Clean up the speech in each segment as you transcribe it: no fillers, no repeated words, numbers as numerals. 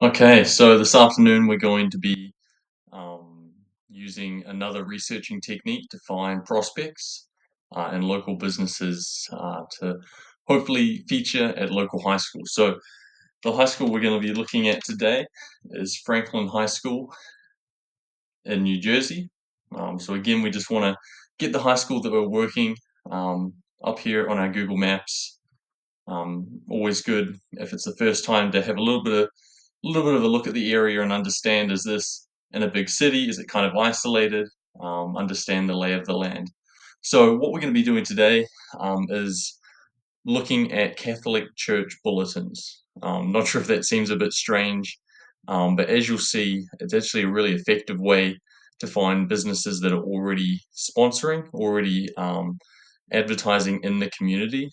Okay, so this afternoon we're going to be um, using another researching technique to find prospects and local businesses to hopefully feature at local high schools. So the high school we're going to be looking at today is Franklin High School in New Jersey. So again, we just want to get the high school that we're working um, up here on our Google Maps. Always good if it's the first time to have a little bit of a look at the area and understand, is this in a big city? Is it kind of isolated? Understand the lay of the land. So what we're going to be doing today is looking at Catholic Church bulletins. Not sure if that seems a bit strange, but as you'll see, it's actually a really effective way to find businesses that are already sponsoring, already advertising in the community.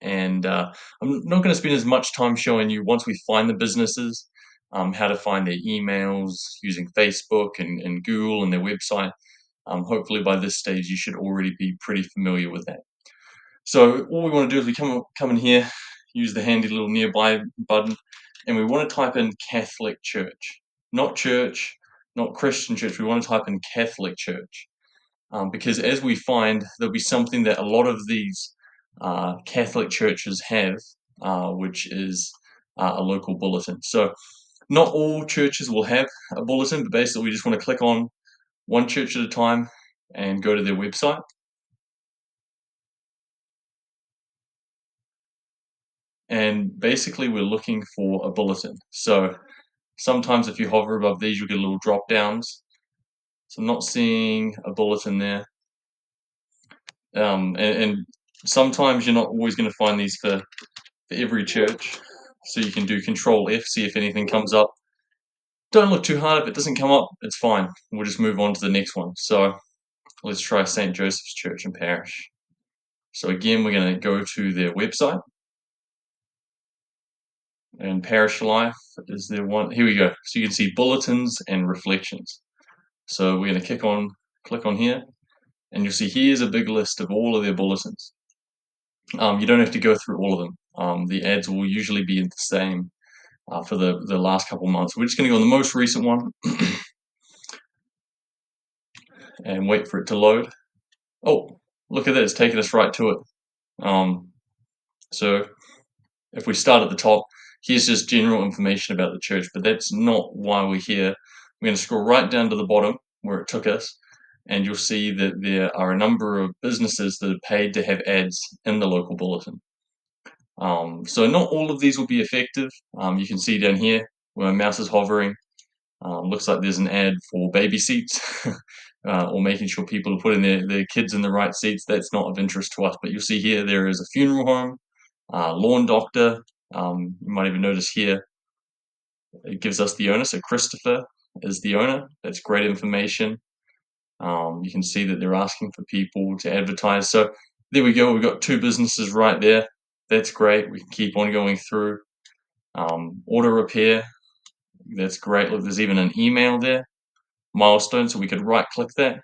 And I'm not going to spend as much time showing you once we find the businesses, how to find their emails using Facebook and Google and their website. Hopefully by this stage you should already be pretty familiar with that. So all we want to do is we come in here, use the handy little nearby button, and we want to type in Catholic Church, not church, not Christian church. We want to type in Catholic Church because as we find, there'll be something that a lot of these Catholic churches have, which is a local bulletin. So not all churches will have a bulletin, but basically we just want to click on one church at a time and go to their website. And basically we're looking for a bulletin. So sometimes if you hover above these, you'll get little drop downs. So I'm not seeing a bulletin there. And sometimes you're not always going to find these for every church. So you can do Control F, see if anything comes up. Don't look too hard. If it doesn't come up, it's fine. We'll just move on to the next one. So let's try St. Joseph's Church and Parish. So again, we're going to go to their website, and Parish Life is their one. Here we go. So you can see bulletins and reflections. So we're going to click on here, and you'll see here's a big list of all of their bulletins. You don't have to go through all of them. The ads will usually be the same for the last couple months. We're just going to go on the most recent one and wait for it to load. Oh, look at that, it's taking us right to it. Um, so if we start at the top, here's just general information about the church, but that's not why we're here. We're going to scroll right down to the bottom where it took us, and you'll see that there are a number of businesses that are paid to have ads in the local bulletin. So not all of these will be effective. You can see down here where my mouse is hovering, looks like there's an ad for baby seats or making sure people are putting their kids in the right seats. That's not of interest to us, but you'll see here there is a funeral home, lawn doctor. You might even notice here it gives us the owner, so Christopher is the owner. That's great information. You can see that they're asking for people to advertise. So there we go. We've got two businesses right there. That's great. We can keep on going through. Auto repair. That's great. Look, there's even an email there. Milestone. So we could right click that,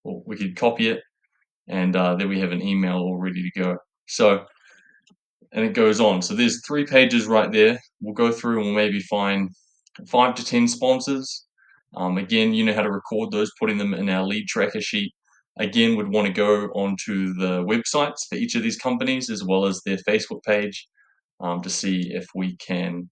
or we could copy it, and there we have an email all ready to go. So, and it goes on. So there's 3 pages right there. We'll go through and we'll maybe find 5 to 10 sponsors. Again, you know how to record those, putting them in our lead tracker sheet. Again, would want to go onto the websites for each of these companies as well as their Facebook page to see if we can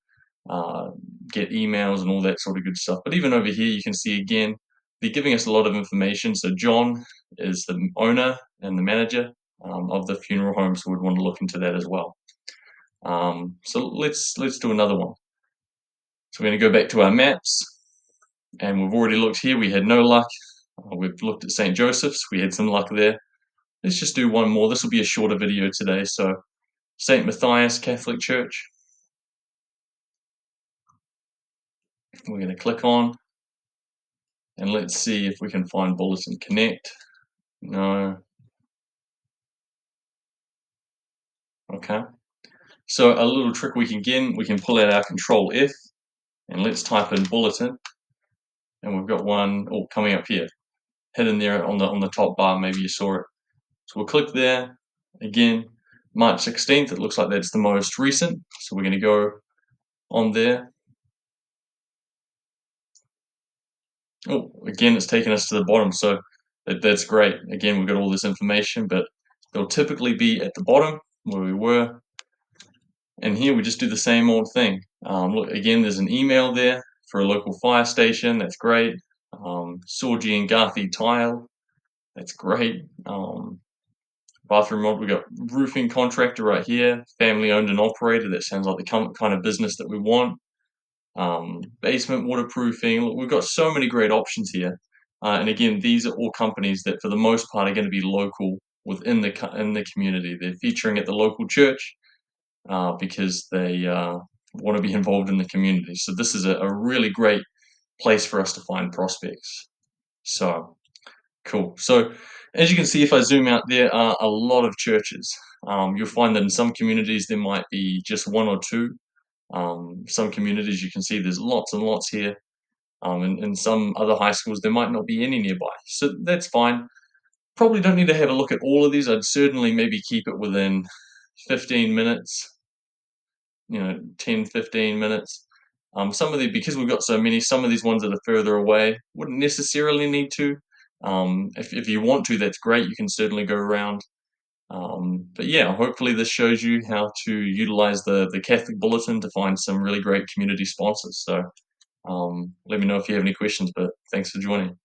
uh, get emails and all that sort of good stuff. But even over here, you can see again, they're giving us a lot of information. So John is the owner and the manager of the funeral home, so we'd want to look into that as well. So let's do another one. So we're going to go back to our maps, and we've already looked here. We had no luck. We've looked at St. Joseph's. We had some luck there. Let's just do one more. This will be a shorter video today. So St. Matthias Catholic Church. We're going to click on, and let's see if we can find Bulletin Connect. No. Okay. So a little trick we can pull out our Control F, and let's type in Bulletin, and we've got one coming up here, hidden there on the top bar. Maybe you saw it. So we'll click there. Again, March 16th. It looks like that's the most recent. So we're going to go on there. Oh, again, it's taken us to the bottom, so that's great. Again, we've got all this information, but they'll typically be at the bottom where we were. And here we just do the same old thing. Look, again, there's an email there for a local fire station. That's great. Sorgi and Garthy tile. That's great. Bathroom mod. We got roofing contractor right here. Family owned and operated. That sounds like the kind of business that we want. Basement waterproofing. Look, we've got so many great options here. And again, these are all companies that, for the most part, are going to be local within in the community. They're featuring at the local church because they want to be involved in the community. So this is a really great place for us to find prospects. So cool. So as you can see, if I zoom out, there are a lot of churches. You'll find that in some communities there might be just one or two. Some communities you can see there's lots and lots here. In some other high schools there might not be any nearby. So that's fine. Probably don't need to have a look at all of these. I'd certainly maybe keep it within 15 minutes, 10, 15 minutes. Some of the because we've got so many, some of these ones that are further away wouldn't necessarily need to. If you want to, that's great. You can certainly go around. But yeah, hopefully this shows you how to utilize the Catholic Bulletin to find some really great community sponsors. So let me know if you have any questions, but thanks for joining.